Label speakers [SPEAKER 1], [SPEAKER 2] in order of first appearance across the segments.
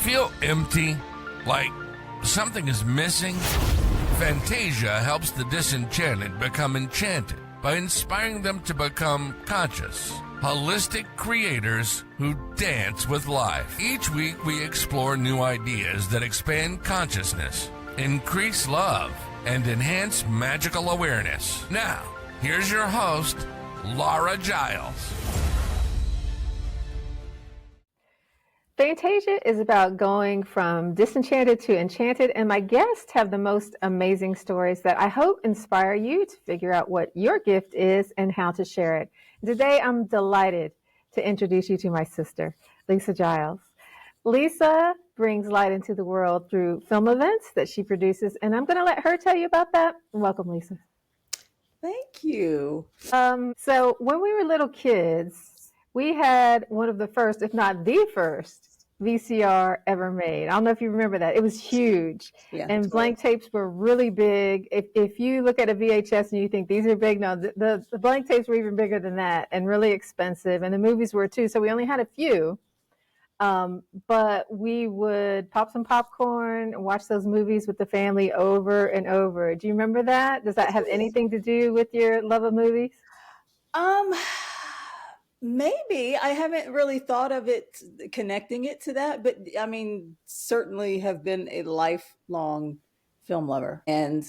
[SPEAKER 1] Feel empty? Like something is missing? Fantasia helps the disenchanted become enchanted by inspiring them to become conscious, holistic creators who dance with life. Each week we explore new ideas that expand consciousness, increase love, and enhance magical awareness. Now, here's your host, Lisa Giles.
[SPEAKER 2] Fantasia is about going from disenchanted to enchanted, and my guests have the most amazing stories that I hope inspire you to figure out what your gift is and how to share it. Today, I'm delighted to introduce you to my sister, Lisa Giles. Lisa brings light into the world through film events that she produces, and I'm going to let her tell you about that. Welcome, Lisa.
[SPEAKER 3] Thank you.
[SPEAKER 2] So when we were little kids, we had one of the first, if not the first, VCR ever made. I don't know if you remember that. It was huge.
[SPEAKER 3] Yeah,
[SPEAKER 2] and blank tapes were really big. If you look at a VHS and you think these are big, no, the blank tapes were even bigger than that and really expensive. And the movies were too. So we only had a few. But we would pop some popcorn and watch those movies with the family over and over. Do you remember that? Does that have anything to do with your love of movies?
[SPEAKER 3] Maybe. I haven't really thought of it, connecting it to that, but I mean, certainly have been a lifelong film lover and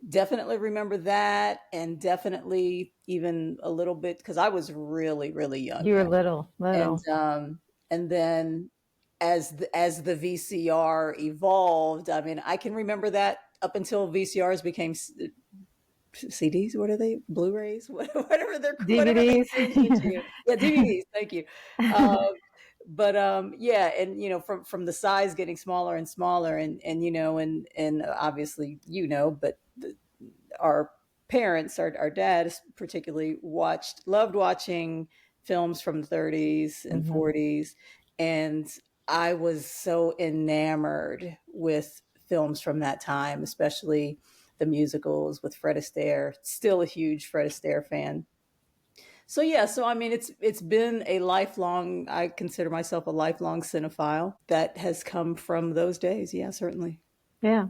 [SPEAKER 3] definitely remember that, and definitely even a little bit, because I was really, really young.
[SPEAKER 2] You were little.
[SPEAKER 3] And then as the VCR evolved, I mean, I can remember that up until VCRs became CDs. What are they? Blu-rays? Whatever they're
[SPEAKER 2] DVDs.
[SPEAKER 3] whatever they changed it to. Yeah, DVDs. Thank you. Yeah, and you know, from the size getting smaller and smaller, and you know, and obviously, you know, but our parents, our dads particularly, loved watching films from the 30s and 40s, and I was so enamored with films from that time, especially the musicals with Fred Astaire. Still a huge Fred Astaire fan. So yeah, so I mean, it's been a lifelong, I consider myself a lifelong cinephile that has come from those days. Yeah, certainly.
[SPEAKER 2] Yeah.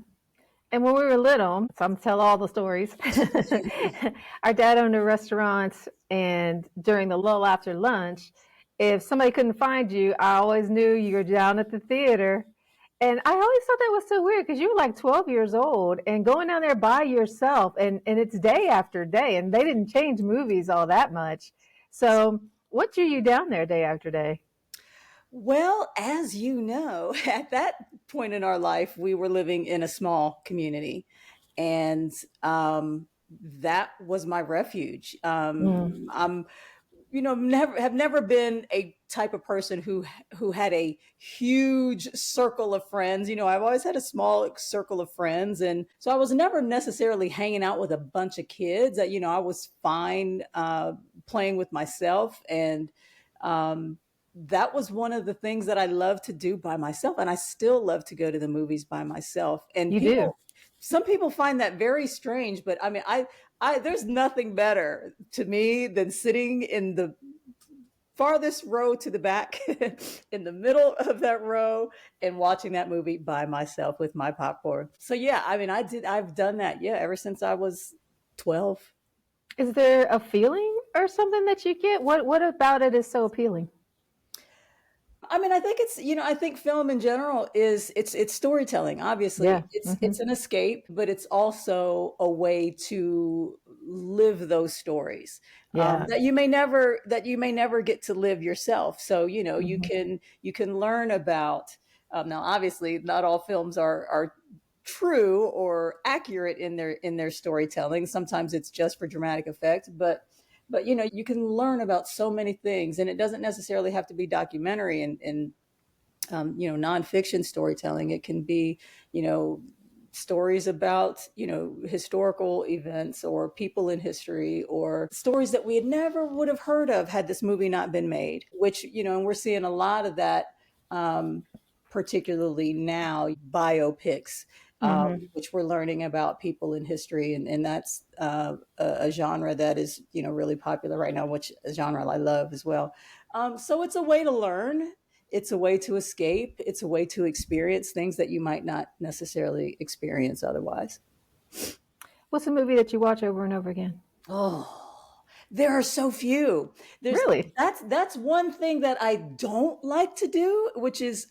[SPEAKER 2] And when we were little, so I'm going to tell all the stories. Our dad owned a restaurant, and during the lull after lunch, if somebody couldn't find you, I always knew you were down at the theater. And I always thought that was so weird because you were like 12 years old and going down there by yourself, and it's day after day, and they didn't change movies all that much. So what drew you down there day after day?
[SPEAKER 3] Well, as you know, at that point in our life, we were living in a small community, and that was my refuge. I'm, you know, have never been a type of person who had a huge circle of friends. You know, I've always had a small circle of friends, and so I was never necessarily hanging out with a bunch of kids. You know, I was fine playing with myself, and that was one of the things that I love to do by myself. And I still love to go to the movies by myself. And some people find that very strange, but I mean, I there's nothing better to me than sitting in the farthest row to the back in the middle of that row and watching that movie by myself with my popcorn. So yeah, I mean, I've done that. Yeah. Ever since I was 12.
[SPEAKER 2] Is there a feeling or something that you get? What about it is so appealing?
[SPEAKER 3] I mean, I think it's, you know, I think film in general it's storytelling. Obviously,
[SPEAKER 2] Yeah.
[SPEAKER 3] It's an escape, but it's also a way to live those stories that you may never get to live yourself. So, you know, you can learn about. Now, obviously, not all films are true or accurate in their storytelling. Sometimes it's just for dramatic effect, but you know, you can learn about so many things, and it doesn't necessarily have to be documentary and you know, nonfiction storytelling. It can be, you know, stories about, you know, historical events or people in history, or stories that we never would have heard of had this movie not been made, which, you know, and we're seeing a lot of that, particularly now, biopics, which we're learning about people in history. And that's a genre that is, you know, really popular right now, which a genre I love as well. So it's a way to learn. it's a way to escape. It's a way to experience things that you might not necessarily experience otherwise.
[SPEAKER 2] What's a movie that you watch over and over again?
[SPEAKER 3] Oh, there are so few. There's
[SPEAKER 2] Really?
[SPEAKER 3] that's one thing that I don't like to do, which is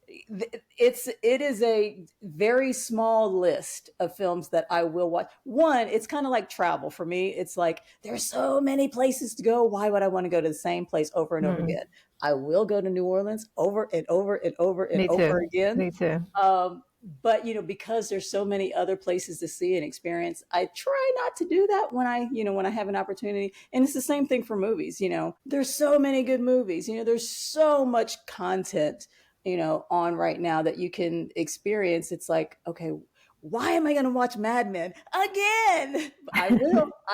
[SPEAKER 3] it is a very small list of films that I will watch. One, it's kind of like travel for me. It's like there's so many places to go. Why would I want to go to the same place over and over
[SPEAKER 2] Mm,
[SPEAKER 3] again? I will go to New Orleans over and over and over and
[SPEAKER 2] me
[SPEAKER 3] over
[SPEAKER 2] too.
[SPEAKER 3] again.
[SPEAKER 2] Me too.
[SPEAKER 3] But because there's so many other places to see and experience, I try not to do that when I have an opportunity. And it's the same thing for movies. There's so many good movies. There's so much content on right now that you can experience. It's like, okay, why am I going to watch Mad Men again? I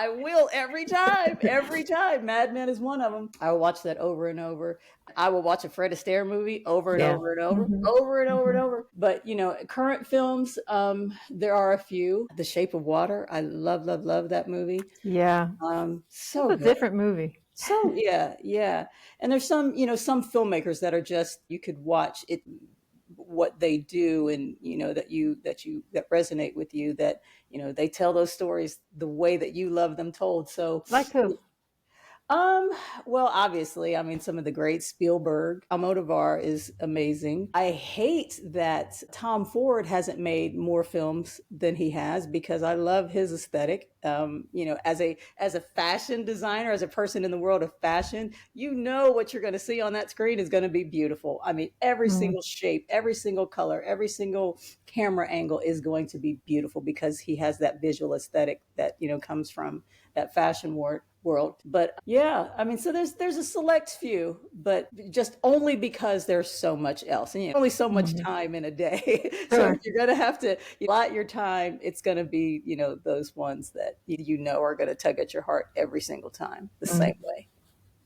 [SPEAKER 3] will every time. Every time. Mad Men is one of them. I will watch that over and over. I will watch a Fred Astaire movie over and
[SPEAKER 2] Yeah.
[SPEAKER 3] over and over,
[SPEAKER 2] Hmm.
[SPEAKER 3] over and over and
[SPEAKER 2] Hmm.
[SPEAKER 3] over. But current films, there are a few. The Shape of Water. I love, love, love that movie.
[SPEAKER 2] Yeah.
[SPEAKER 3] So
[SPEAKER 2] It's a
[SPEAKER 3] good.
[SPEAKER 2] different movie.
[SPEAKER 3] So yeah. And there's some filmmakers that are just, you could watch it, what they do, and that resonate with you, that they tell those stories the way that you love them told. So
[SPEAKER 2] Like who?
[SPEAKER 3] um, well, obviously, I mean, some of the great Spielberg, Almodovar is amazing. I hate that Tom Ford hasn't made more films than he has, because I love his aesthetic. As a fashion designer, as a person in the world of fashion, what you're going to see on that screen is going to be beautiful. I mean, every
[SPEAKER 2] Mm.
[SPEAKER 3] single shape, every single color, every single camera angle is going to be beautiful, because he has that visual aesthetic that comes from that fashion world. But yeah, I mean, so there's a select few, but just only because there's so much else, and only so much
[SPEAKER 2] Mhm.
[SPEAKER 3] time in a day. So if
[SPEAKER 2] Sure.
[SPEAKER 3] you're gonna have to allot your time, it's gonna be those ones that are gonna tug at your heart every single time the
[SPEAKER 2] Mm.
[SPEAKER 3] same way.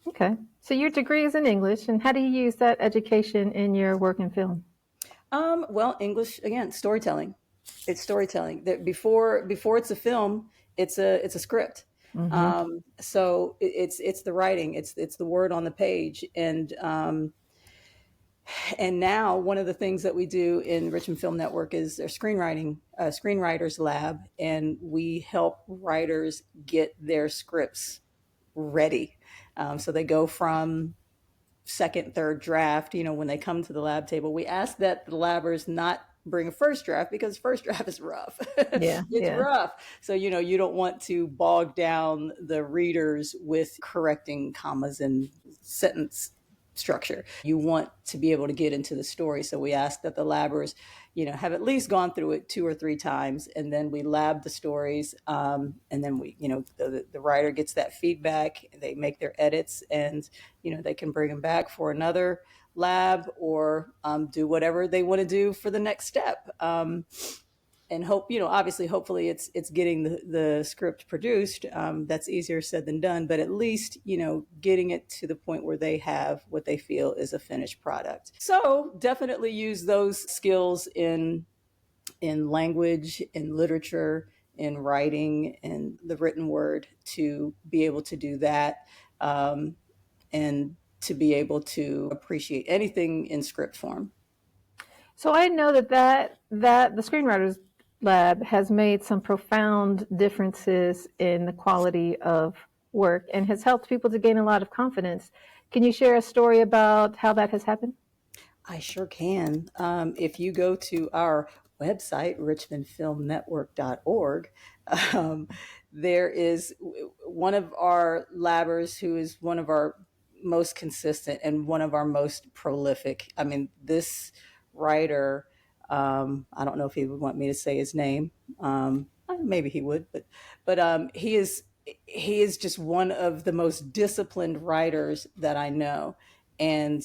[SPEAKER 2] Okay. So your degree is in English, and how do you use that education in your work in film?
[SPEAKER 3] Well, English again, storytelling. It's storytelling. That before it's a film, it's a script.
[SPEAKER 2] Hmm.
[SPEAKER 3] So it's the writing, it's the word on the page, and now one of the things that we do in Richmond Film Network is their screenwriters lab, and we help writers get their scripts ready. So they go from second, third draft, when they come to the lab table. We ask that the labbers not bring a first draft, because first draft is rough.
[SPEAKER 2] Yeah.
[SPEAKER 3] It's
[SPEAKER 2] Yeah.
[SPEAKER 3] rough. So, you don't want to bog down the readers with correcting commas and sentence structure. You want to be able to get into the story. So we ask that the labbers, have at least gone through it 2 or 3 times, and then we lab the stories. And then the writer gets that feedback, they make their edits, and, they can bring them back for another lab, or do whatever they want to do for the next step. And obviously, hopefully it's getting the script produced. That's easier said than done, but at least, getting it to the point where they have what they feel is a finished product. So definitely use those skills in language, in literature, in writing, and the written word, to be able to do that. And to be able to appreciate anything in script form.
[SPEAKER 2] So I know that the Screenwriters Lab has made some profound differences in the quality of work and has helped people to gain a lot of confidence. Can you share a story about how that has happened?
[SPEAKER 3] I sure can. If you go to our website, richmondfilmnetwork.org, um, there is one of our labbers who is one of our most consistent and one of our most prolific. I mean, this writer, I don't know if he would want me to say his name. Maybe he would, but he is just one of the most disciplined writers that I know. And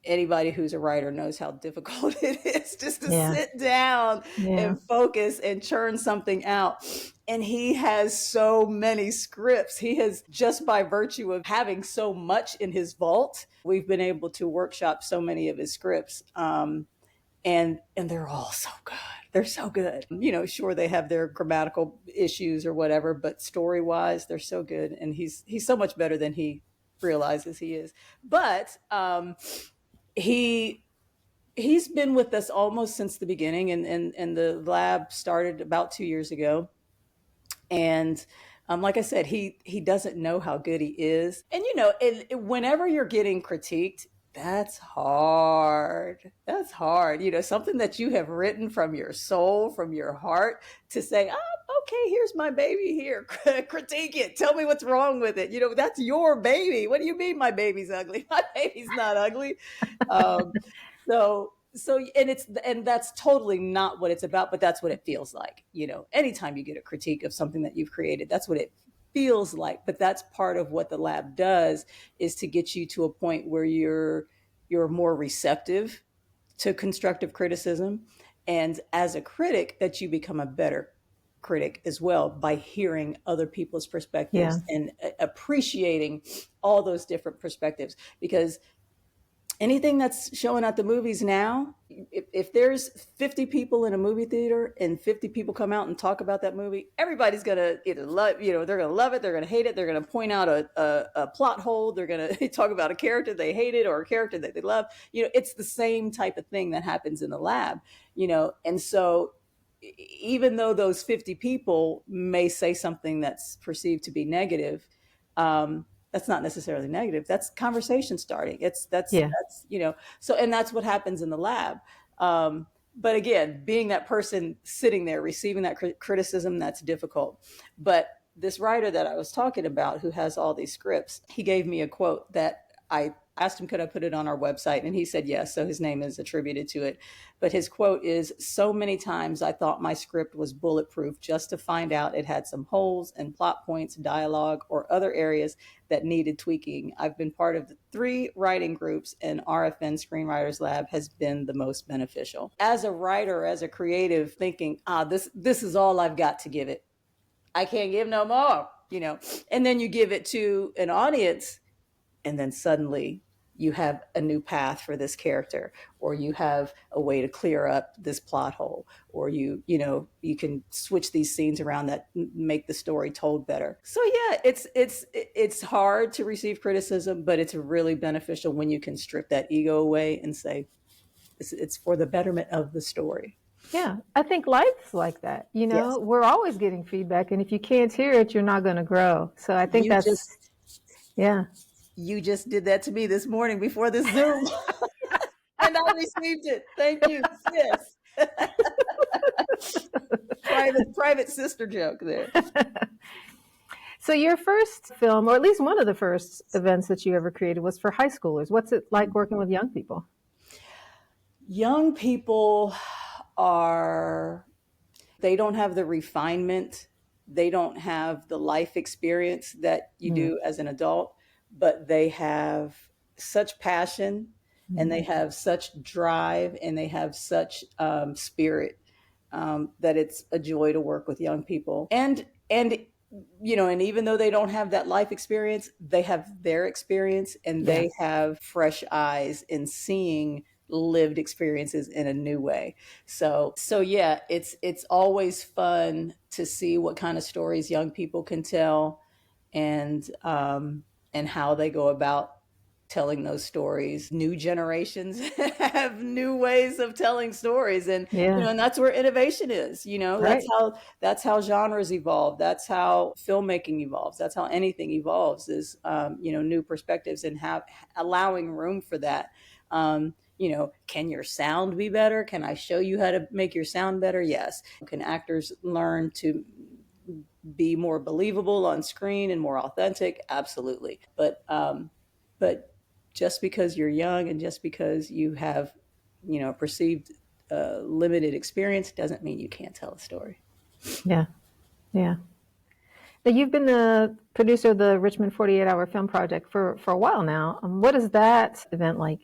[SPEAKER 3] anybody who's a writer knows how difficult it is just to
[SPEAKER 2] Yeah.
[SPEAKER 3] sit down
[SPEAKER 2] Yeah.
[SPEAKER 3] and focus and churn something out. And he has so many scripts. He has, just by virtue of having so much in his vault, we've been able to workshop so many of his scripts. And they're all so good. They're so good. Sure, they have their grammatical issues or whatever, but story wise, they're so good. And he's so much better than he realizes he is. But he he's been with us almost since the beginning, and the lab started about 2 years ago. And like I said, he doesn't know how good he is. And whenever you're getting critiqued, that's hard. That's hard. Something that you have written from your soul, from your heart, to say, oh, okay, here's my baby here. Critique it. Tell me what's wrong with it. That's your baby. What do you mean my baby's ugly? My baby's not ugly. Um, and that's totally not what it's about, but that's what it feels like. Anytime you get a critique of something that you've created, that's what it feels like. But that's part of what the lab does, is to get you to a point where you're more receptive to constructive criticism, and as a critic, that you become a better critic as well, by hearing other people's
[SPEAKER 2] Yeah.
[SPEAKER 3] perspectives and appreciating all those different perspectives. Because anything that's showing at the movies now, if there's 50 people in a movie theater and 50 people come out and talk about that movie, everybody's gonna either love, they're gonna love it, they're gonna hate it, they're gonna point out a plot hole, they're gonna talk about a character they hated or a character that they love. It's the same type of thing that happens in the lab. And so, even though those 50 people may say something that's perceived to be negative, that's not necessarily negative. That's conversation starting.
[SPEAKER 2] Yeah.
[SPEAKER 3] So, and that's what happens in the lab. But again, being that person sitting there receiving that criticism, that's difficult. But this writer that I was talking about, who has all these scripts, he gave me a quote that I asked him, could I put it on our website? And he said yes. So his name is attributed to it. But his quote is, "So many times I thought my script was bulletproof, just to find out it had some holes and plot points, dialogue, or other areas that needed tweaking. I've been part of the 3 writing groups, and RFN Screenwriters Lab has been the most beneficial." As a writer, as a creative, thinking, this is all I've got to give it. I can't give no more, And then you give it to an audience, and then suddenly you have a new path for this character, or you have a way to clear up this plot hole, or you can switch these scenes around that make the story told better. So yeah, it's hard to receive criticism, but it's really beneficial when you can strip that ego away and say it's for the betterment of the story.
[SPEAKER 2] Yeah. I think life's like that.
[SPEAKER 3] Yes.
[SPEAKER 2] We're always getting feedback, and if you can't hear it, you're not going to grow. So I think
[SPEAKER 3] you
[SPEAKER 2] that's,
[SPEAKER 3] just
[SPEAKER 2] yeah.
[SPEAKER 3] you just did that to me this morning before this Zoom. And I received it. Thank you, sis. private sister joke there.
[SPEAKER 2] So your first film, or at least one of the first events that you ever created, was for high schoolers. What's it like working with young people?
[SPEAKER 3] Young people they don't have the refinement, they don't have the life experience that you do as an adult, but they have such passion, and they have such drive, and they have such spirit, that it's a joy to work with young people. And even though they don't have that life experience, they have their experience, and they have fresh eyes in seeing lived experiences in a new way. So yeah, it's always fun to see what kind of stories young people can tell, and how they go about telling those stories. New generations have new ways of telling stories, and and that's where innovation is.
[SPEAKER 2] Right.
[SPEAKER 3] That's how genres evolve. That's how filmmaking evolves. That's how anything evolves, is new perspectives, and allowing room for that. Can your sound be better? Can I show you how to make your sound better? Yes. Can actors learn to be more believable on screen and more authentic? Absolutely. But just because you're young, and just because you have, perceived limited experience, doesn't mean you can't tell a story.
[SPEAKER 2] Yeah. Yeah. Now, you've been the producer of the Richmond 48-hour film project for a while now. What is that event like?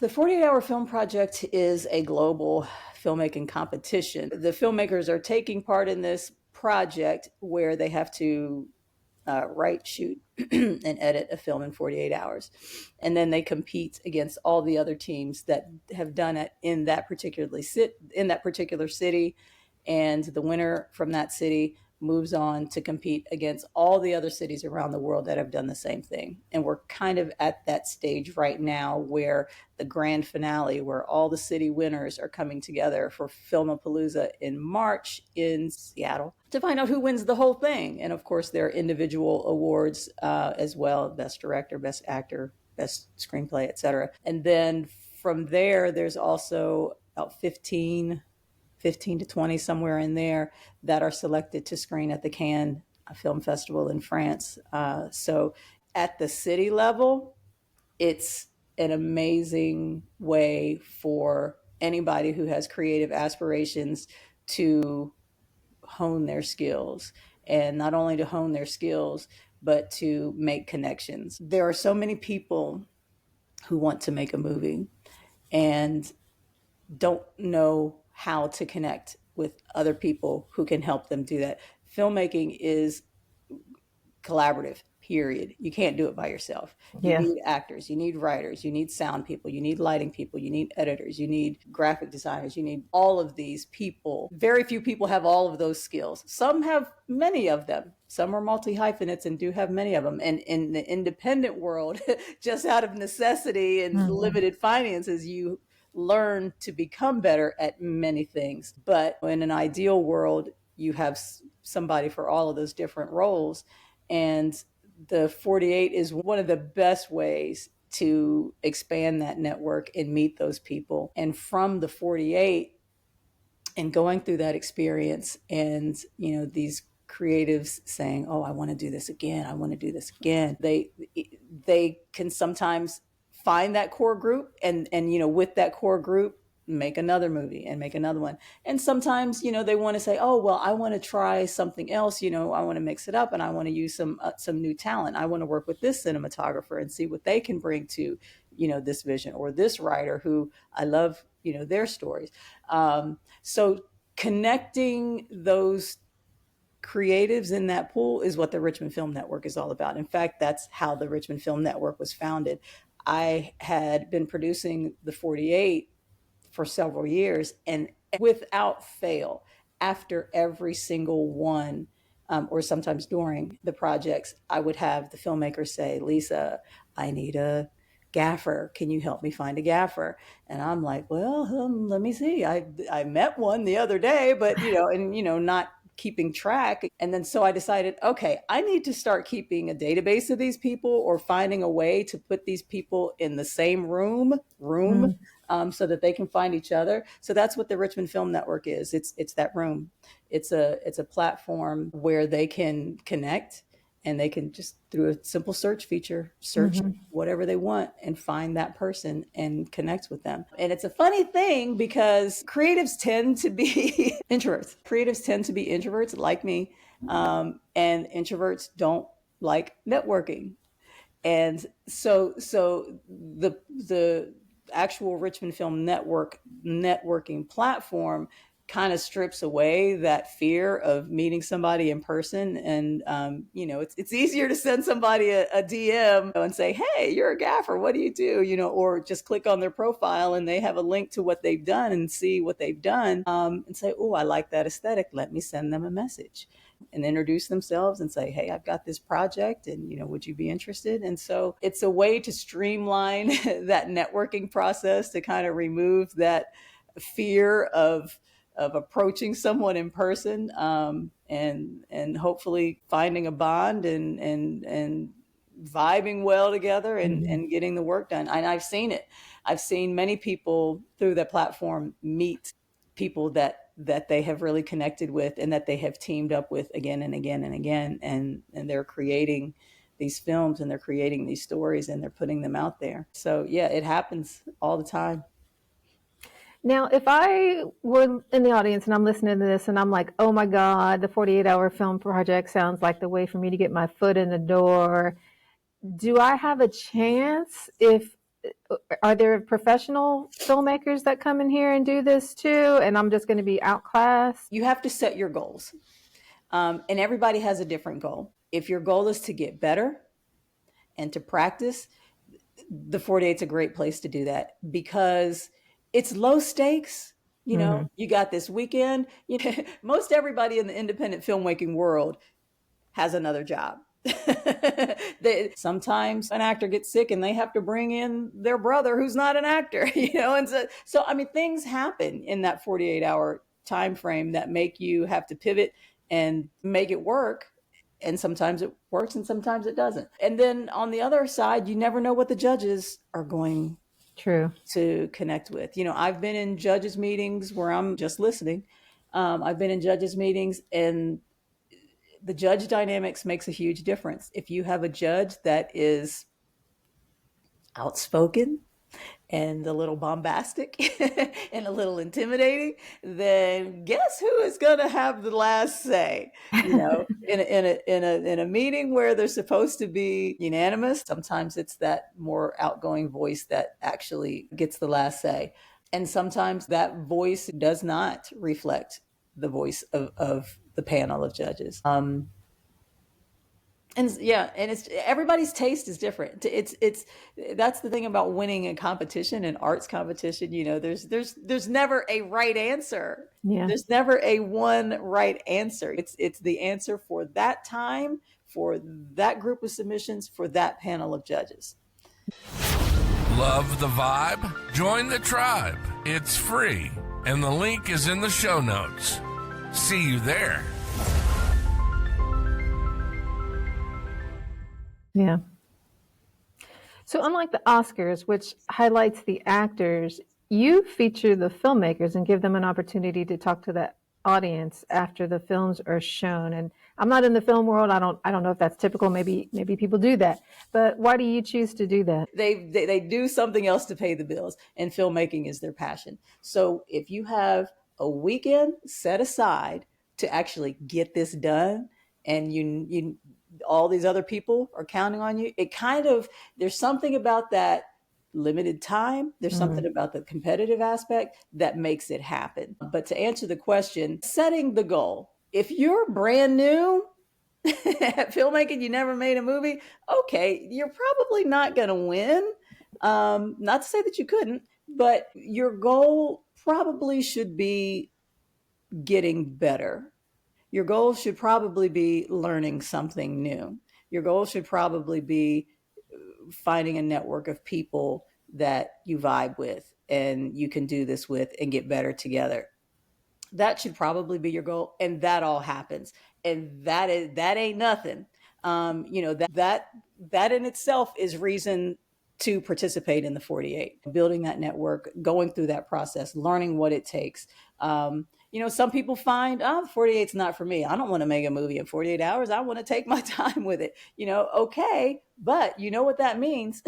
[SPEAKER 3] The 48-hour film project is a global filmmaking competition. The filmmakers are taking part in this project, where they have to write, shoot, and edit a film in 48 hours. And then they compete against all the other teams that have done it in that particular city. And the winner from that city moves on to compete against all the other cities around the world that have done the same thing. And we're kind of at that stage right now where the grand finale, where all the city winners are coming together for Filmapalooza in March in Seattle to find out who wins the whole thing. And of course, there are individual awards as well: Best Director, Best Actor, Best Screenplay, etc. And then from there, there's also about 15 to 20, somewhere in there, that are selected to screen at the Cannes Film Festival in France. So at the city level, it's an amazing way for anybody who has creative aspirations to hone their skills, and not only to hone their skills, but to make connections. There are so many people who want to make a movie and don't know how to connect with other people who can help them do that. Filmmaking is collaborative, period. You can't do it by yourself. You
[SPEAKER 2] Yeah.
[SPEAKER 3] need actors, you need writers, you need sound people, you need lighting people, you need editors, you need graphic designers, you need all of these people. Very few people have all of those skills. Some have many of them. Some are multi-hyphenates and do have many of them. And in the independent world, just out of necessity and limited finances, you learn to become better at many things. But in an ideal world, you have somebody for all of those different roles. And the 48 is one of the best ways to expand that network and meet those people. And from the 48 and going through that experience, and these creatives saying, oh, I want to do this again, I want to do this again, they can sometimes find that core group, and with that core group, make another movie and make another one. And sometimes they want to say, oh, well, I want to try something else, I want to mix it up, and I want to use some new talent. I want to work with this cinematographer and see what they can bring to this vision, or this writer who I love their stories. So connecting those creatives in that pool is what the Richmond Film Network is all about. In fact, that's how the Richmond Film Network was founded. I had been producing the 48 for several years, and without fail, after every single one, or sometimes during the projects, I would have the filmmakers say, Lisa, I need a gaffer. Can you help me find a gaffer? And I'm like, well, let me see. I met one the other day, but not keeping track. And then so I decided, okay, I need to start keeping a database of these people, or finding a way to put these people in the same room, so that they can find each other. So that's what the Richmond Film Network is. It's that room. It's a platform where they can connect, and they can just, through a simple search feature, search whatever they want and find that person and connect with them. And it's a funny thing because creatives tend to be introverts. Creatives tend to be introverts, like me, and introverts don't like networking. And so the actual Richmond Film Network networking platform kind of strips away that fear of meeting somebody in person. And it's easier to send somebody a DM and say, hey, you're a gaffer, what do you do? Or just click on their profile and they have a link to what they've done and see what they've done, and say, oh, I like that aesthetic, let me send them a message, and introduce themselves and say, hey, I've got this project, and would you be interested? And so it's a way to streamline that networking process, to kind of remove that fear of approaching someone in person, and hopefully finding a bond and vibing well together, and getting the work done. And I've seen it. I've seen many people through that platform meet people that they have really connected with, and that they have teamed up with again and again and again, and they're creating these films, and they're creating these stories, and they're putting them out there. So yeah, it happens all the time.
[SPEAKER 2] Now, if I were in the audience and I'm listening to this and I'm like, oh my God, the 48-hour film project sounds like the way for me to get my foot in the door. Do I have a chance? Are there professional filmmakers that come in here and do this too, and I'm just going to be outclassed?
[SPEAKER 3] You have to set your goals. And everybody has a different goal. If your goal is to get better and to practice, the 48 is a great place to do that, because it's low stakes,
[SPEAKER 2] Mm-hmm.
[SPEAKER 3] You got this weekend. Most everybody in the independent filmmaking world has another job. Sometimes an actor gets sick and they have to bring in their brother who's not an actor, and so I mean, things happen in that 48-hour time frame that make you have to pivot and make it work. And sometimes it works and sometimes it doesn't. And then on the other side, you never know what the judges are going
[SPEAKER 2] True.
[SPEAKER 3] to connect with. I've been in judges meetings where I'm just listening. I've been in judges meetings, and the judge dynamics makes a huge difference. If you have a judge that is outspoken and a little bombastic and a little intimidating, then guess who is going to have the last say? In a meeting where they're supposed to be unanimous, sometimes it's that more outgoing voice that actually gets the last say, and sometimes that voice does not reflect the voice of the panel of judges. And yeah, and it's everybody's taste is different. It's that's the thing about winning a competition, an arts competition. There's never a right answer.
[SPEAKER 2] Yeah.
[SPEAKER 3] There's never a one right answer. It's the answer for that time, for that group of submissions, for that panel of judges.
[SPEAKER 1] Love the vibe? Join the tribe. It's free, and the link is in the show notes. See you there.
[SPEAKER 2] Yeah. So unlike the Oscars, which highlights the actors, you feature the filmmakers and give them an opportunity to talk to the audience after the films are shown. And I'm not in the film world. I don't know if that's typical. Maybe people do that. But why do you choose to do that?
[SPEAKER 3] They do something else to pay the bills, and filmmaking is their passion. So if you have a weekend set aside to actually get this done, and you all these other people are counting on you, there's something about that limited time. There's something about the competitive aspect that makes it happen. But to answer the question, setting the goal. If you're brand new at filmmaking, you never made a movie, okay, you're probably not going to win. Not to say that you couldn't, but your goal probably should be getting better. Your goal should probably be learning something new. Your goal should probably be finding a network of people that you vibe with and you can do this with and get better together. That should probably be your goal, and that all happens, and that ain't nothing. That in itself is reason to participate in the 48, building that network, going through that process, learning what it takes. Some people find, 48's not for me. I don't want to make a movie in 48 hours. I want to take my time with it. Okay, but you know what that means.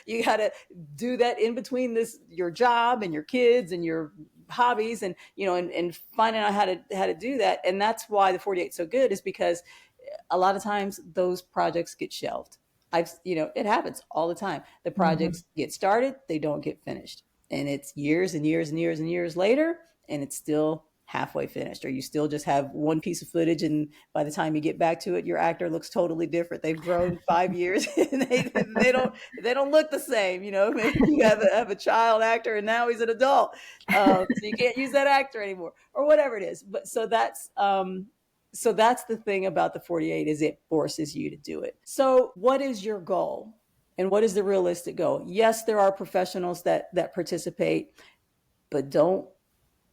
[SPEAKER 3] You got to do that in between your job and your kids and your hobbies, and finding out how to do that. And that's why the 48 is so good, is because a lot of times those projects get shelved. It happens all the time. The projects get started, they don't get finished. And it's years and years and years and years later, and it's still halfway finished, or you still just have one piece of footage, and by the time you get back to it, your actor looks totally different. They've grown 5 years and they don't look the same. Maybe you have a child actor and now he's an adult, so you can't use that actor anymore, or whatever it is. But so that's the thing about the 48, is it forces you to do it. So what is your goal, and what is the realistic goal? Yes, there are professionals that participate, but don't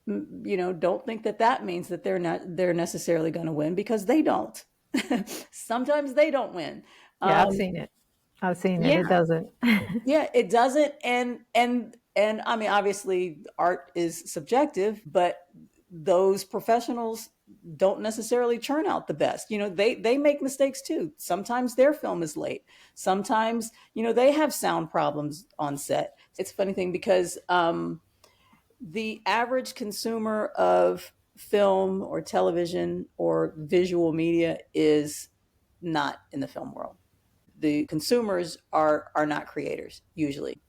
[SPEAKER 3] think that means that they're necessarily going to win, because they don't. Sometimes they don't win.
[SPEAKER 2] Yeah, I've seen it. Yeah. It doesn't.
[SPEAKER 3] Yeah, it doesn't. And I mean, obviously art is subjective, but those professionals don't necessarily churn out the best. They make mistakes too. Sometimes their film is late. Sometimes, they have sound problems on set. It's a funny thing, because the average consumer of film or television or visual media is not in the film world. The consumers are not creators usually.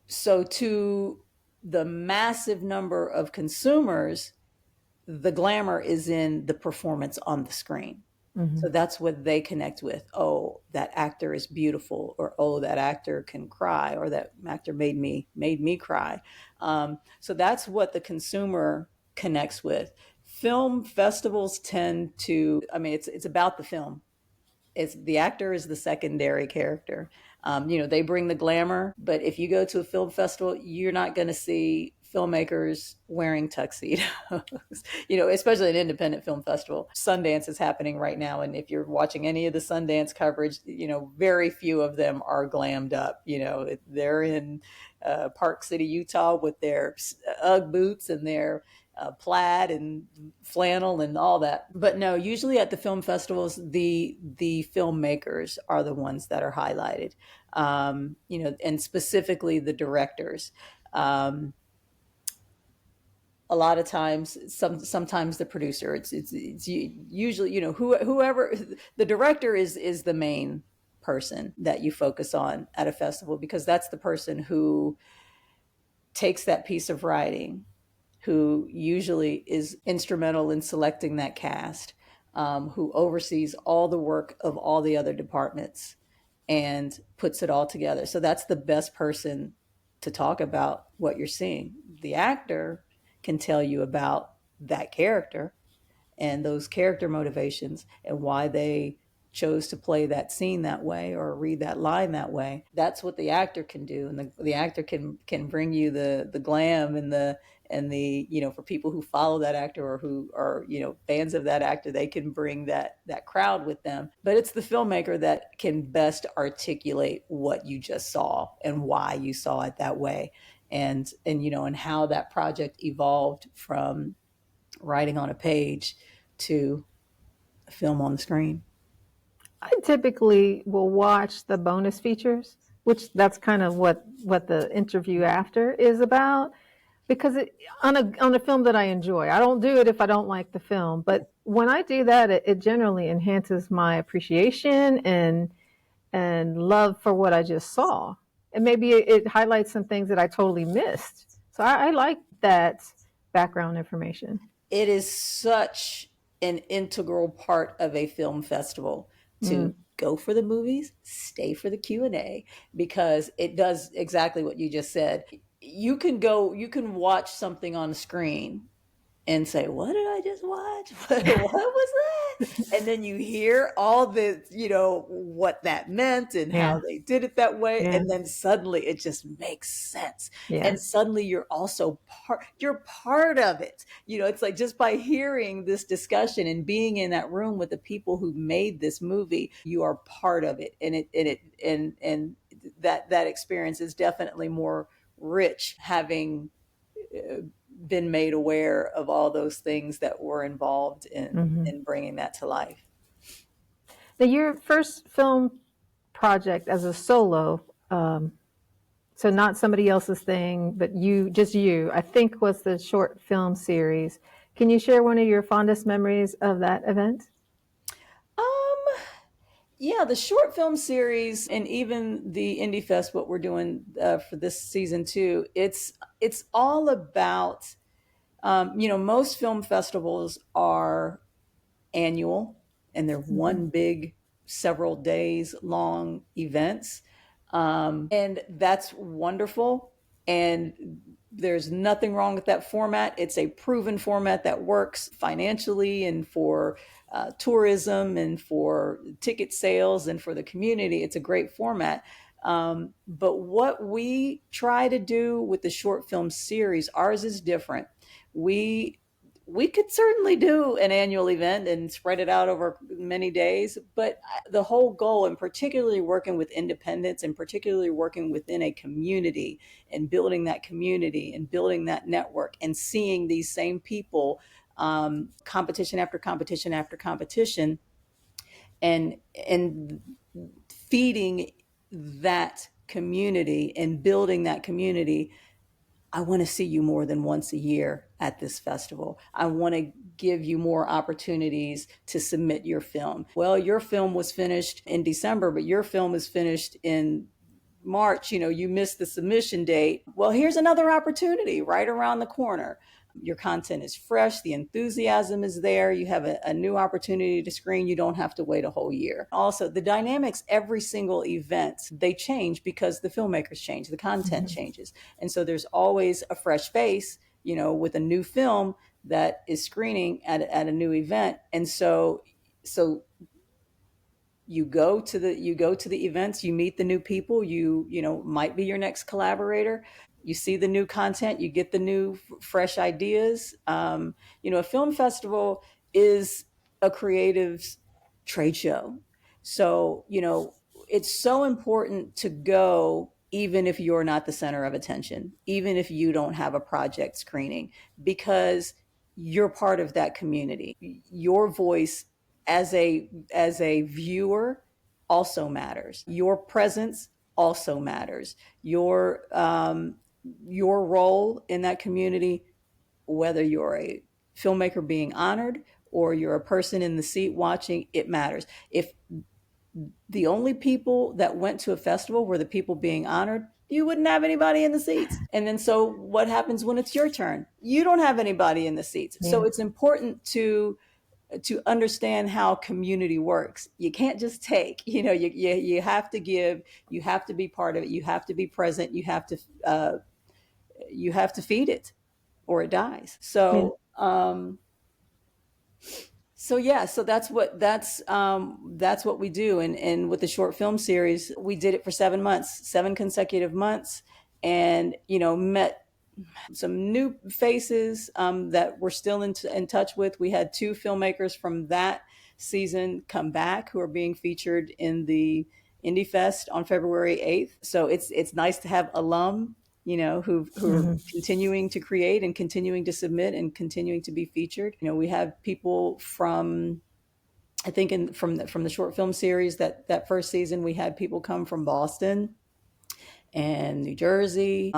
[SPEAKER 3] So to the massive number of consumers, the glamour is in the performance on the screen. So that's what they connect with. Oh, that actor is beautiful, or oh, that actor can cry, or that actor made me cry. So that's what the consumer connects with. Film festivals tend to, I mean, it's about the film. It's the actor is the secondary character. They bring the glamour, but if you go to a film festival, you're not going to see filmmakers wearing tuxedos. Especially an independent film festival. Sundance is happening right now, and if you're watching any of the Sundance coverage, very few of them are glammed up. They're in Park City, Utah, with their UGG boots and their plaid and flannel and all that. But no, usually at the film festivals, the filmmakers are the ones that are highlighted, and specifically the directors. A lot of times, sometimes the producer. It's usually whoever the director is the main person that you focus on at a festival, because that's the person who takes that piece of writing, who usually is instrumental in selecting that cast, who oversees all the work of all the other departments and puts it all together. So that's the best person to talk about what you're seeing. The actor can tell you about that character and those character motivations and why they chose to play that scene that way or read that line that way. That's what the actor can do, and the actor can bring you the glam and the for people who follow that actor or who are fans of that actor, they can bring that crowd with them. But it's the filmmaker that can best articulate what you just saw and why you saw it that way, and how that project evolved from writing on a page to a film on the screen.
[SPEAKER 2] I typically will watch the bonus features, which that's kind of what the interview after is about, because on a film that I enjoy. I don't do it if I don't like the film, but when I do that, it generally enhances my appreciation and love for what I just saw, and maybe it highlights some things that I totally missed. So I like that background information.
[SPEAKER 3] It is such an integral part of a film festival to go for the movies, stay for the Q&A, because it does exactly what you just said. You can watch something on the screen and say, what did I just watch? What was that? And then you hear all the, what that meant and how they did it that way. Yeah. And then suddenly it just makes sense. Yeah. And suddenly you're also you're part of it. It's like just by hearing this discussion and being in that room with the people who made this movie, you are part of it. And that experience is definitely more rich, having been made aware of all those things that were involved in bringing that to life.
[SPEAKER 2] Now, your first film project as a solo, so not somebody else's thing, but just you, I think was the short film series. Can you share one of your fondest memories of that event?
[SPEAKER 3] Yeah, the short film series and even the Indie Fest, what we're doing for this season too, it's all about, most film festivals are annual and they're one big, several days long events. And that's wonderful. And there's nothing wrong with that format. It's a proven format that works financially and for tourism and for ticket sales and for the community. It's a great format. But what we try to do with the short film series, ours is different. We could certainly do an annual event and spread it out over many days, but the whole goal, and particularly working with independents and particularly working within a community and building that community and building that network and seeing these same people, competition after competition after competition, and feeding that community and building that community. I want to see you more than once a year at this festival. I want to give you more opportunities to submit your film. Well, your film was finished in December, but your film is finished in March, you missed the submission date. Well, here's another opportunity right around the corner. Your content is fresh, the enthusiasm is there, you have a new opportunity to screen, you don't have to wait a whole year. Also, the dynamics every single event, they change because the filmmakers change, the content changes. And so there's always a fresh face, with a new film that is screening at a new event. And so you go to the events, you meet the new people, might be your next collaborator, you see the new content, you get the new fresh ideas. A film festival is a creatives trade show. So it's so important to go, even if you're not the center of attention, even if you don't have a project screening, because you're part of that community. Your voice as a viewer also matters. Your presence also matters. Your role in that community, whether you're a filmmaker being honored or you're a person in the seat watching, it matters. If the only people that went to a festival were the people being honored, you wouldn't have anybody in the seats. And then so what happens when it's your turn? You don't have anybody in the seats. Yeah. So it's important to understand how community works. You can't just take, you have to give, you have to be part of it, you have to be present, you have to feed it or it dies. So, so that's what we do. And with the short film series, we did it for 7 months, 7 consecutive months, and, met some new faces that we're still in touch with. We had 2 filmmakers from that season come back who are being featured in the Indie Fest on February 8th. So it's nice to have alum, who are continuing to create and continuing to submit and continuing to be featured. We have people from, I think from the short film series that first season, we had people come from Boston and New Jersey.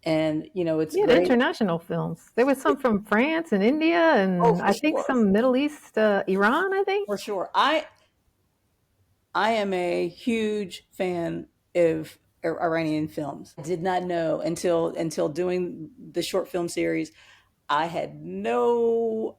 [SPEAKER 3] And it's great.
[SPEAKER 2] International films. There was some from France and India, and I think some Middle East, Iran. I think
[SPEAKER 3] for sure. I am a huge fan of Iranian films. I did not know until doing the short film series. I had no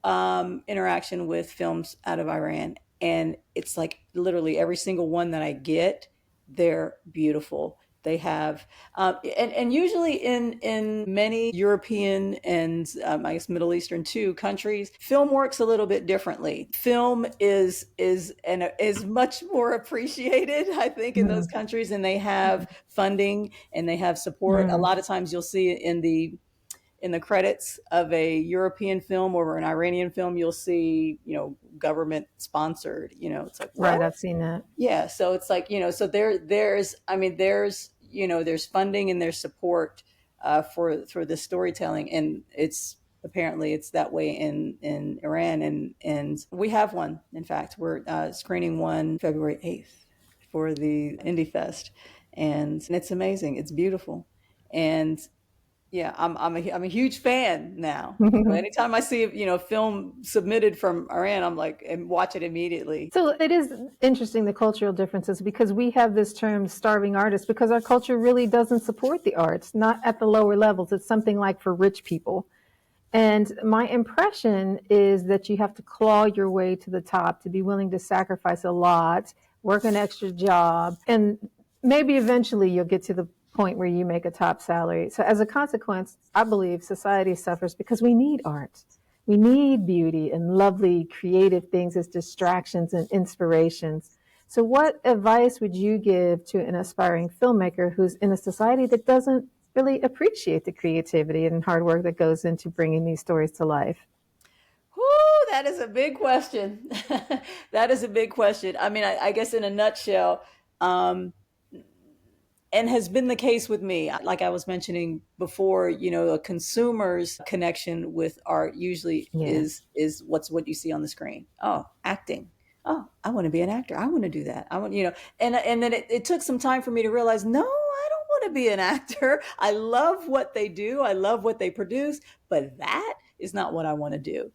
[SPEAKER 3] interaction with films out of Iran, and it's like literally every single one that I get, they're beautiful. They have, and usually in many European and I guess Middle Eastern too countries, film works a little bit differently. Film is much more appreciated, I think, in those countries, and they have funding and they have support. A lot of times you'll see in the credits of a European film or an Iranian film, you'll see, government sponsored, it's like,
[SPEAKER 2] what? Right. I've seen that.
[SPEAKER 3] Yeah. So it's like, so there's funding and there's support for the storytelling. And apparently it's that way in Iran. And we have one, in fact, we're screening one February 8th for the Indie Fest. And it's amazing. It's beautiful. And yeah, I'm a huge fan now. Anytime I see film submitted from Iran, I'm like, and watch it immediately.
[SPEAKER 2] So it is interesting, the cultural differences, because we have this term starving artists because our culture really doesn't support the arts, not at the lower levels. It's something like for rich people. And my impression is that you have to claw your way to the top, to be willing to sacrifice a lot, work an extra job, and maybe eventually you'll get to the point where you make a top salary. So as a consequence, I believe society suffers because we need art. We need beauty and lovely creative things as distractions and inspirations. So what advice would you give to an aspiring filmmaker who's in a society that doesn't really appreciate the creativity and hard work that goes into bringing these stories to life?
[SPEAKER 3] Whoo, that is a big question. That is a big question. I mean, I guess in a nutshell, and has been the case with me. Like I was mentioning before, a consumer's connection with art usually is what you see on the screen. Oh, acting. Oh, I want to be an actor. I want to do that. I want, and then it took some time for me to realize, no, I don't want to be an actor. I love what they do. I love what they produce, but that is not what I want to do.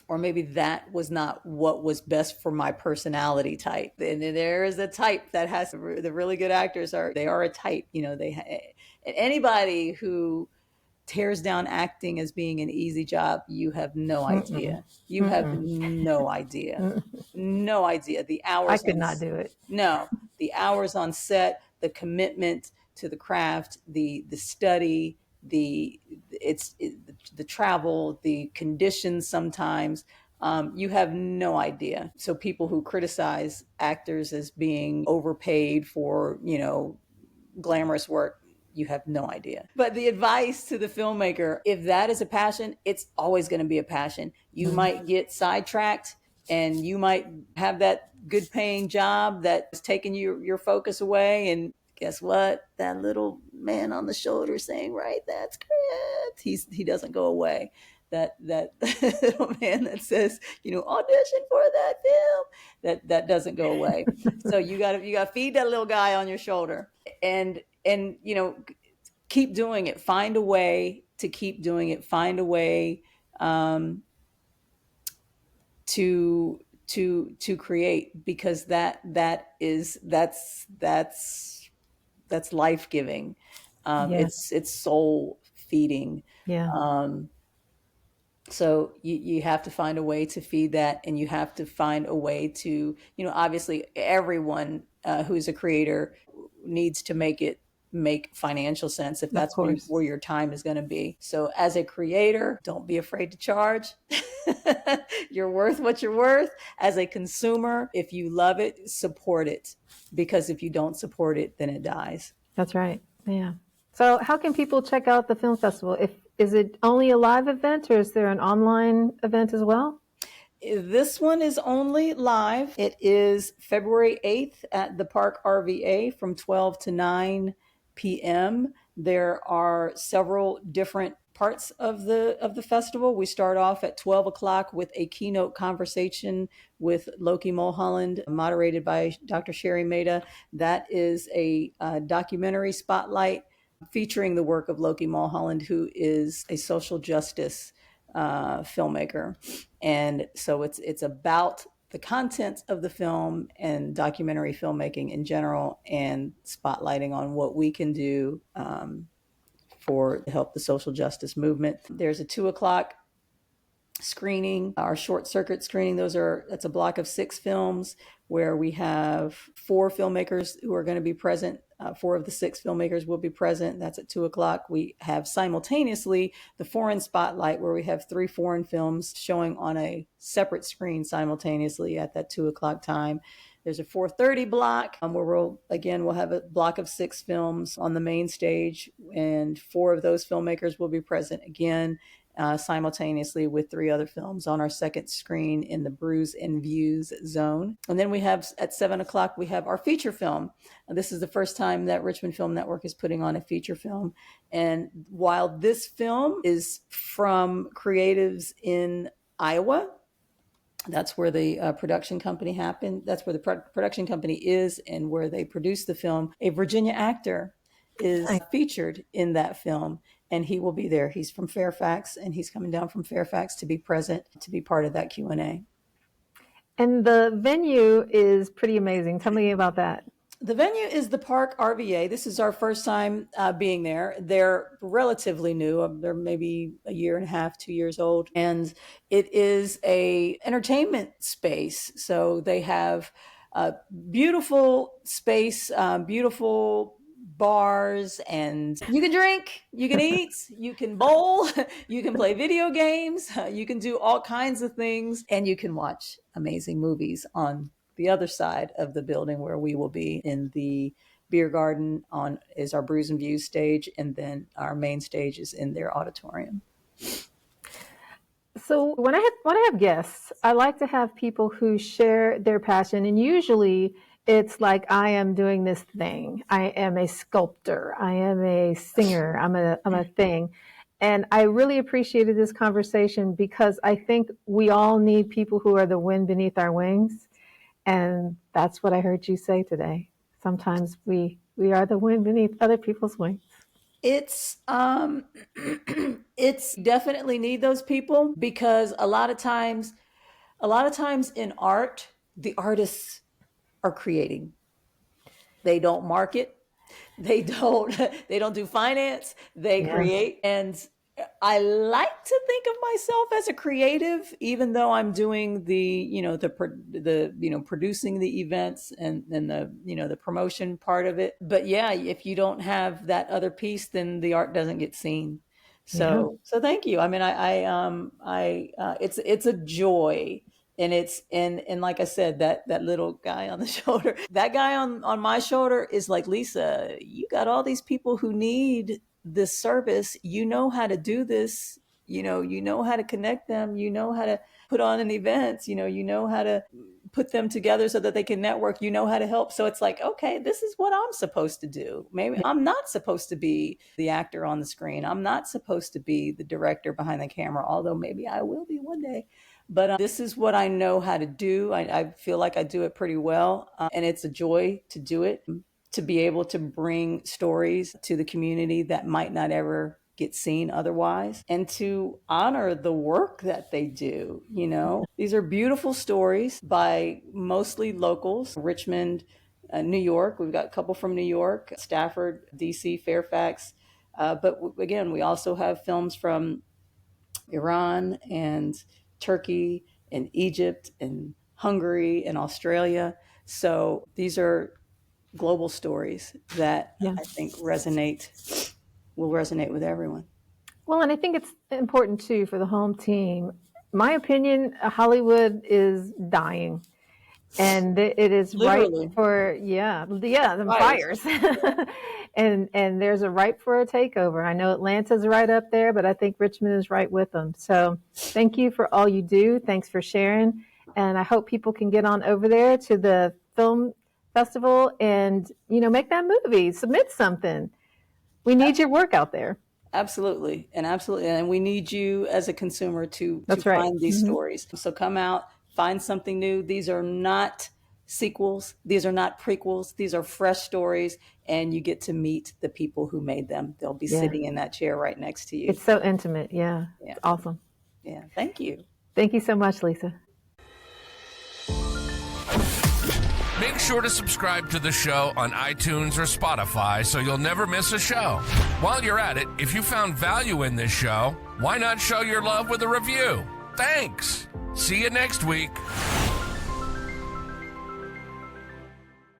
[SPEAKER 3] or maybe that was not what was best for my personality type. And there is a type that has the really good actors they are a type, anybody who tears down acting as being an easy job, you have no idea. You have no idea. No idea. The hours
[SPEAKER 2] I could not do it.
[SPEAKER 3] No, the hours on set, the commitment to the craft, the study, the travel, the conditions sometimes. You have no idea. So people who criticize actors as being overpaid for, glamorous work, you have no idea. But the advice to the filmmaker, if that is a passion, it's always going to be a passion. You might get sidetracked and you might have that good paying job that's taking your focus away. And guess what? That little man on the shoulder saying, right, that's correct. He doesn't go away. That little man that says, audition for that film, that doesn't go away. So you gotta feed that little guy on your shoulder and keep doing it. Find a way to keep doing it. Find a way to create, because that's life-giving.
[SPEAKER 2] Yes.
[SPEAKER 3] It's soul feeding.
[SPEAKER 2] Yeah.
[SPEAKER 3] So you have to find a way to feed that, and you have to find a way to, obviously everyone who's a creator needs to make financial sense if that's where your time is going to be. So as a creator, don't be afraid to charge. You're worth what you're worth. As a consumer, if you love it, support it, because if you don't support it, then it dies.
[SPEAKER 2] That's right. Yeah. So how can people check out the film festival? Is it only a live event, or is there an online event as well?
[SPEAKER 3] This one is only live. It is February 8th at the Park RVA from 12 to 9 p.m. There are several different parts of the festival. We start off at 12 o'clock with a keynote conversation with Loki Mulholland, moderated by Dr. Sherry Maida. That is a documentary spotlight featuring the work of Loki Mulholland, who is a social justice filmmaker. And so it's about the content of the film and documentary filmmaking in general, and spotlighting on what we can do to help the social justice movement. There's a 2 o'clock screening, our short circuit screening. That's a block of 6 films where we have 4 filmmakers who are going to be present. 4 of the 6 filmmakers will be present. That's at 2 o'clock. We have simultaneously the foreign spotlight, where we have 3 foreign films showing on a separate screen simultaneously at that 2 o'clock time. There's a 4:30 block where we'll have a block of 6 films on the main stage, and 4 of those filmmakers will be present again simultaneously with 3 other films on our second screen in the Brews and Views zone. And then we have at 7 o'clock, we have our feature film. This is the first time that Richmond Film Network is putting on a feature film. And while this film is from creatives in Iowa, that's where the production company happened. That's where the production company is and where they produced the film. A Virginia actor is featured in that film, and he will be there. He's from Fairfax, and he's coming down from Fairfax to be present, to be part of that Q&A.
[SPEAKER 2] And the venue is pretty amazing. Tell me about that.
[SPEAKER 3] The venue is the Park RVA. This is our first time being there. They're relatively new. They're maybe a year and a half, 2 years old. And it is a entertainment space. So they have beautiful space, beautiful bars, and you can drink, you can eat, you can bowl, you can play video games, you can do all kinds of things, and you can watch amazing movies on the other side of the building, where we will be in the beer garden is our Brews and Views stage, and then our main stage is in their auditorium.
[SPEAKER 2] So when I have guests, I like to have people who share their passion, and usually it's like, I am doing this thing. I am a sculptor. I am a singer. I'm a thing. And I really appreciated this conversation, because I think we all need people who are the wind beneath our wings. And that's what I heard you say today. Sometimes we are the wind beneath other people's wings.
[SPEAKER 3] It's it's definitely need those people, because a lot of times in art, the artists are creating. They don't market, they don't they don't do finance, they
[SPEAKER 2] Yeah.
[SPEAKER 3] create. And I like to think of myself as a creative, even though I'm doing the producing the events and the promotion part of it. But yeah, if you don't have that other piece, then the art doesn't get seen.
[SPEAKER 2] Yeah.
[SPEAKER 3] So thank you. I mean, it's a joy. And and like I said, that little guy on the shoulder, that guy on my shoulder is like, Lisa, you got all these people who need this service. You know how to do this. You know how to connect them. You know how to put on an event. You know how to put them together so that they can network. You know how to help. So it's like, okay, this is what I'm supposed to do. Maybe I'm not supposed to be the actor on the screen. I'm not supposed to be the director behind the camera, although maybe I will be one day. But this is what I know how to do. I feel like I do it pretty well. And it's a joy to do it, to be able to bring stories to the community that might not ever get seen otherwise, and to honor the work that they do. These are beautiful stories by mostly locals. Richmond, New York. We've got a couple from New York, Stafford, DC, Fairfax. But again, we also have films from Iran and Turkey and Egypt and Hungary and Australia. So these are global stories that
[SPEAKER 2] Yeah.
[SPEAKER 3] I think will resonate with everyone.
[SPEAKER 2] Well, and I think it's important too for the home team. My opinion, Hollywood is dying. And it is ripe
[SPEAKER 3] Literally.
[SPEAKER 2] for the
[SPEAKER 3] Fires.
[SPEAKER 2] fires. and there's a ripe for a takeover. I know Atlanta's right up there, but I think Richmond is right with them. So thank you for all you do. Thanks for sharing. And I hope people can get on over there to the film festival and make that movie, submit something. We need your work out there.
[SPEAKER 3] Absolutely. And we need you as a consumer to
[SPEAKER 2] That's right.
[SPEAKER 3] find these stories. So come out, find something new. These are not sequels. These are not prequels. These are fresh stories, and you get to meet the people who made them. They'll be sitting in that chair right next to you.
[SPEAKER 2] It's so intimate. Yeah. It's awesome.
[SPEAKER 3] Yeah. Thank you.
[SPEAKER 2] Thank you so much, Lisa.
[SPEAKER 1] Make sure to subscribe to the show on iTunes or Spotify so you'll never miss a show. While you're at it, if you found value in this show, why not show your love with a review? Thanks. See you next week.